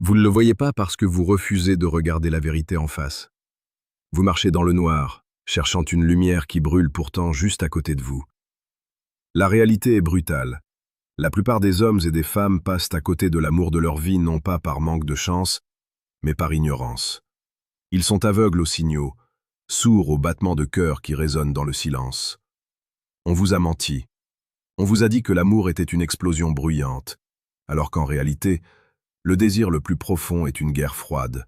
Vous ne le voyez pas parce que vous refusez de regarder la vérité en face. Vous marchez dans le noir, cherchant une lumière qui brûle pourtant juste à côté de vous. La réalité est brutale. La plupart des hommes et des femmes passent à côté de l'amour de leur vie non pas par manque de chance, mais par ignorance. Ils sont aveugles aux signaux, sourds aux battements de cœur qui résonnent dans le silence. On vous a menti. On vous a dit que l'amour était une explosion bruyante, alors qu'en réalité, le désir le plus profond est une guerre froide,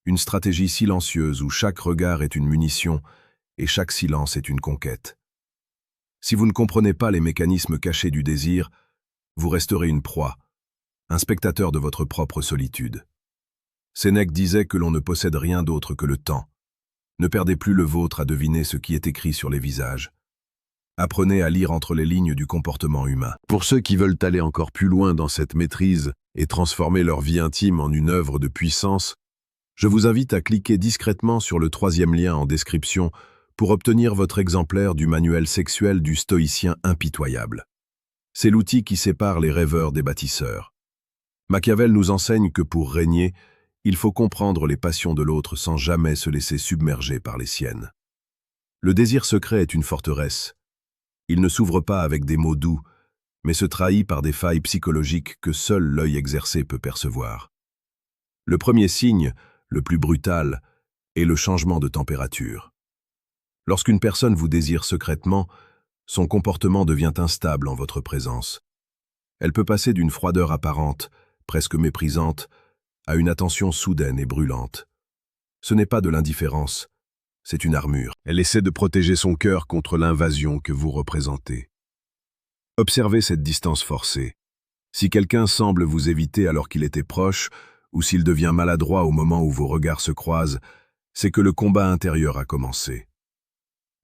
une stratégie silencieuse où chaque regard est une munition et chaque silence est une conquête. Si vous ne comprenez pas les mécanismes cachés du désir, vous resterez une proie, un spectateur de votre propre solitude. Sénèque disait que l'on ne possède rien d'autre que le temps. Ne perdez plus le vôtre à deviner ce qui est écrit sur les visages. Apprenez à lire entre les lignes du comportement humain. Pour ceux qui veulent aller encore plus loin dans cette maîtrise et transformer leur vie intime en une œuvre de puissance, je vous invite à cliquer discrètement sur le 3e lien en description pour obtenir votre exemplaire du manuel sexuel du stoïcien impitoyable. C'est l'outil qui sépare les rêveurs des bâtisseurs. Machiavel nous enseigne que pour régner, il faut comprendre les passions de l'autre sans jamais se laisser submerger par les siennes. Le désir secret est une forteresse. Il ne s'ouvre pas avec des mots doux, mais se trahit par des failles psychologiques que seul l'œil exercé peut percevoir. Le premier signe, le plus brutal, est le changement de température. Lorsqu'une personne vous désire secrètement, son comportement devient instable en votre présence. Elle peut passer d'une froideur apparente, presque méprisante, à une attention soudaine et brûlante. Ce n'est pas de l'indifférence, c'est une armure. Elle essaie de protéger son cœur contre l'invasion que vous représentez. Observez cette distance forcée. Si quelqu'un semble vous éviter alors qu'il était proche, ou s'il devient maladroit au moment où vos regards se croisent, c'est que le combat intérieur a commencé.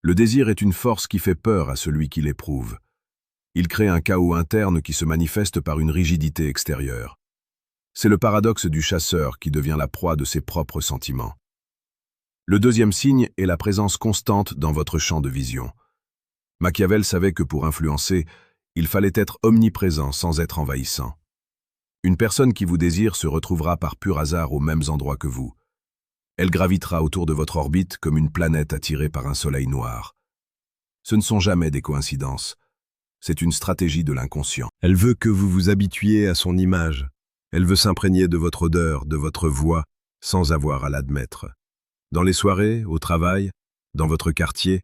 Le désir est une force qui fait peur à celui qui l'éprouve. Il crée un chaos interne qui se manifeste par une rigidité extérieure. C'est le paradoxe du chasseur qui devient la proie de ses propres sentiments. Le deuxième signe est la présence constante dans votre champ de vision. Machiavel savait que pour influencer, il fallait être omniprésent sans être envahissant. Une personne qui vous désire se retrouvera par pur hasard aux mêmes endroits que vous. Elle gravitera autour de votre orbite comme une planète attirée par un soleil noir. Ce ne sont jamais des coïncidences. C'est une stratégie de l'inconscient. Elle veut que vous vous habituiez à son image. Elle veut s'imprégner de votre odeur, de votre voix, sans avoir à l'admettre. Dans les soirées, au travail, dans votre quartier,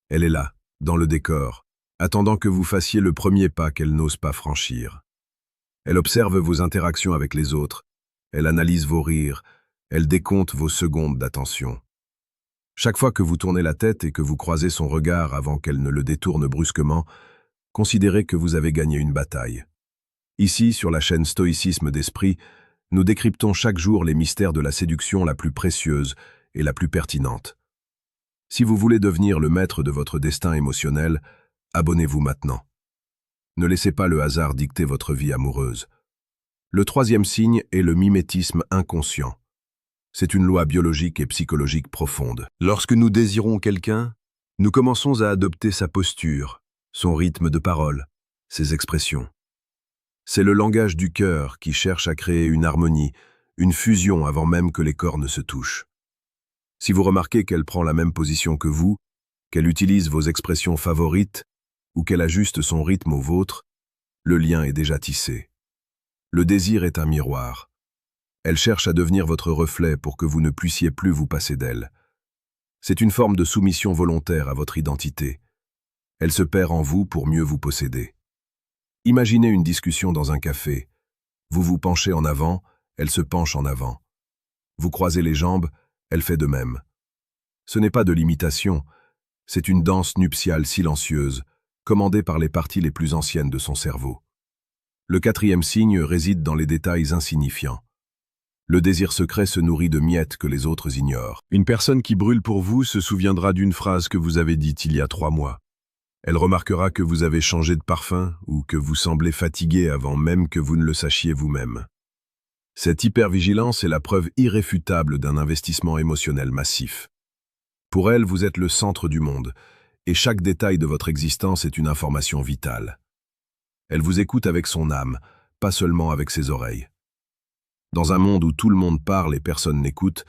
elle est là, dans le décor, attendant que vous fassiez le premier pas qu'elle n'ose pas franchir. Elle observe vos interactions avec les autres, elle analyse vos rires, elle décompte vos secondes d'attention. Chaque fois que vous tournez la tête et que vous croisez son regard avant qu'elle ne le détourne brusquement, considérez que vous avez gagné une bataille. Ici, sur la chaîne Stoïcisme d'Esprit, nous décryptons chaque jour les mystères de la séduction la plus précieuse et la plus pertinente. Si vous voulez devenir le maître de votre destin émotionnel, abonnez-vous maintenant. Ne laissez pas le hasard dicter votre vie amoureuse. Le troisième signe est le mimétisme inconscient. C'est une loi biologique et psychologique profonde. Lorsque nous désirons quelqu'un, nous commençons à adopter sa posture, son rythme de parole, ses expressions. C'est le langage du cœur qui cherche à créer une harmonie, une fusion avant même que les corps ne se touchent. Si vous remarquez qu'elle prend la même position que vous, qu'elle utilise vos expressions favorites ou qu'elle ajuste son rythme au vôtre, le lien est déjà tissé. Le désir est un miroir. Elle cherche à devenir votre reflet pour que vous ne puissiez plus vous passer d'elle. C'est une forme de soumission volontaire à votre identité. Elle se perd en vous pour mieux vous posséder. Imaginez une discussion dans un café. Vous vous penchez en avant, elle se penche en avant. Vous croisez les jambes, elle fait de même. Ce n'est pas de l'imitation, c'est une danse nuptiale silencieuse, commandée par les parties les plus anciennes de son cerveau. Le quatrième signe réside dans les détails insignifiants. Le désir secret se nourrit de miettes que les autres ignorent. Une personne qui brûle pour vous se souviendra d'une phrase que vous avez dite il y a 3 mois. Elle remarquera que vous avez changé de parfum ou que vous semblez fatigué avant même que vous ne le sachiez vous-même. Cette hypervigilance est la preuve irréfutable d'un investissement émotionnel massif. Pour elle, vous êtes le centre du monde, et chaque détail de votre existence est une information vitale. Elle vous écoute avec son âme, pas seulement avec ses oreilles. Dans un monde où tout le monde parle et personne n'écoute,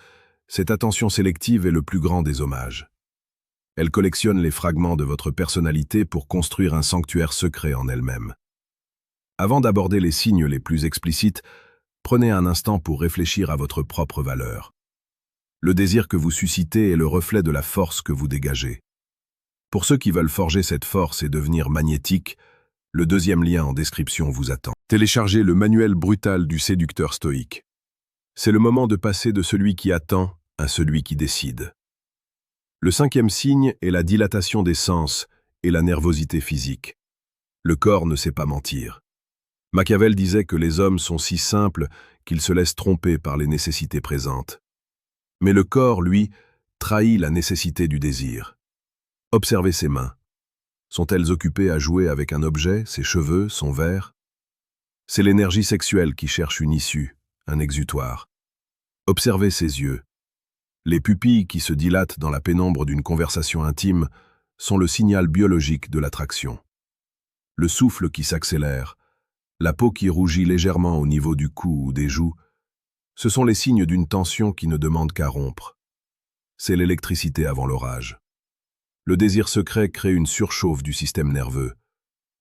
cette attention sélective est le plus grand des hommages. Elle collectionne les fragments de votre personnalité pour construire un sanctuaire secret en elle-même. Avant d'aborder les signes les plus explicites, prenez un instant pour réfléchir à votre propre valeur. Le désir que vous suscitez est le reflet de la force que vous dégagez. Pour ceux qui veulent forger cette force et devenir magnétique, le deuxième lien en description vous attend. Téléchargez le manuel brutal du séducteur stoïque. C'est le moment de passer de celui qui attend à celui qui décide. Le cinquième signe est la dilatation des sens et la nervosité physique. Le corps ne sait pas mentir. Machiavel disait que les hommes sont si simples qu'ils se laissent tromper par les nécessités présentes. Mais le corps, lui, trahit la nécessité du désir. Observez ses mains. Sont-elles occupées à jouer avec un objet, ses cheveux, son verre? C'est l'énergie sexuelle qui cherche une issue, un exutoire. Observez ses yeux. Les pupilles qui se dilatent dans la pénombre d'une conversation intime sont le signal biologique de l'attraction. Le souffle qui s'accélère, la peau qui rougit légèrement au niveau du cou ou des joues, ce sont les signes d'une tension qui ne demande qu'à rompre. C'est l'électricité avant l'orage. Le désir secret crée une surchauffe du système nerveux.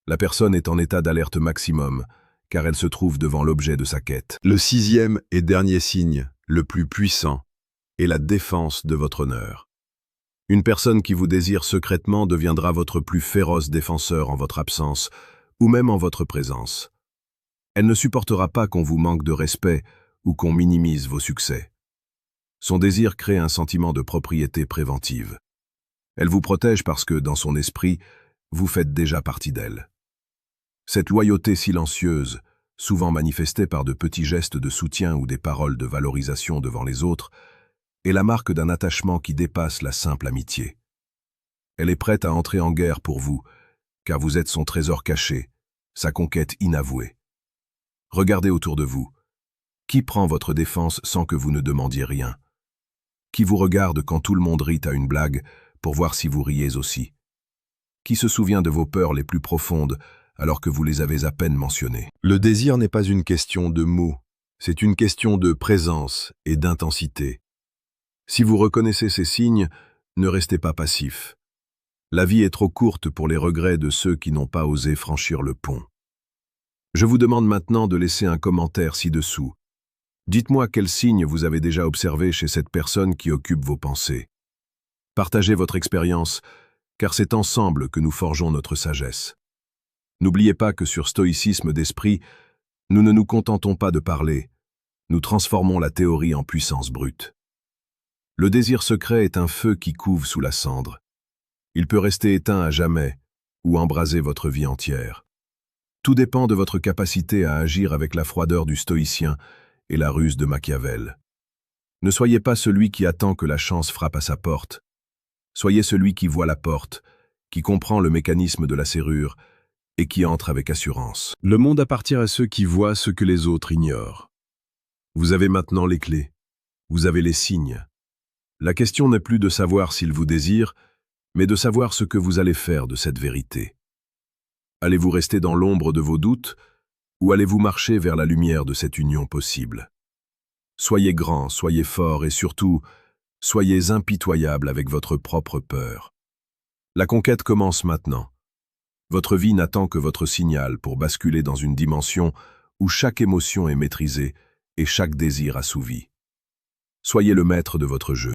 La personne est en état d'alerte maximum, car elle se trouve devant l'objet de sa quête. Le sixième et dernier signe, le plus puissant, est la défense de votre honneur. Une personne qui vous désire secrètement deviendra votre plus féroce défenseur en votre absence, ou même en votre présence. Elle ne supportera pas qu'on vous manque de respect ou qu'on minimise vos succès. Son désir crée un sentiment de propriété préventive. Elle vous protège parce que, dans son esprit, vous faites déjà partie d'elle. Cette loyauté silencieuse, souvent manifestée par de petits gestes de soutien ou des paroles de valorisation devant les autres, est la marque d'un attachement qui dépasse la simple amitié. Elle est prête à entrer en guerre pour vous, car vous êtes son trésor caché, sa conquête inavouée. Regardez autour de vous. Qui prend votre défense sans que vous ne demandiez rien? Qui vous regarde quand tout le monde rit à une blague pour voir si vous riez aussi? Qui se souvient de vos peurs les plus profondes alors que vous les avez à peine mentionnées? Le désir n'est pas une question de mots, c'est une question de présence et d'intensité. Si vous reconnaissez ces signes, ne restez pas passif. La vie est trop courte pour les regrets de ceux qui n'ont pas osé franchir le pont. Je vous demande maintenant de laisser un commentaire ci-dessous. Dites-moi quels signes vous avez déjà observés chez cette personne qui occupe vos pensées. Partagez votre expérience, car c'est ensemble que nous forgeons notre sagesse. N'oubliez pas que sur Stoïcisme d'esprit, nous ne nous contentons pas de parler, nous transformons la théorie en puissance brute. Le désir secret est un feu qui couve sous la cendre. Il peut rester éteint à jamais ou embraser votre vie entière. Tout dépend de votre capacité à agir avec la froideur du stoïcien et la ruse de Machiavel. Ne soyez pas celui qui attend que la chance frappe à sa porte. Soyez celui qui voit la porte, qui comprend le mécanisme de la serrure et qui entre avec assurance. Le monde appartient à ceux qui voient ce que les autres ignorent. Vous avez maintenant les clés. Vous avez les signes. La question n'est plus de savoir s'il vous désire, mais de savoir ce que vous allez faire de cette vérité. Allez-vous rester dans l'ombre de vos doutes, ou allez-vous marcher vers la lumière de cette union possible? Soyez grand, soyez fort et surtout, soyez impitoyable avec votre propre peur. La conquête commence maintenant. Votre vie n'attend que votre signal pour basculer dans une dimension où chaque émotion est maîtrisée et chaque désir assouvi. Soyez le maître de votre jeu.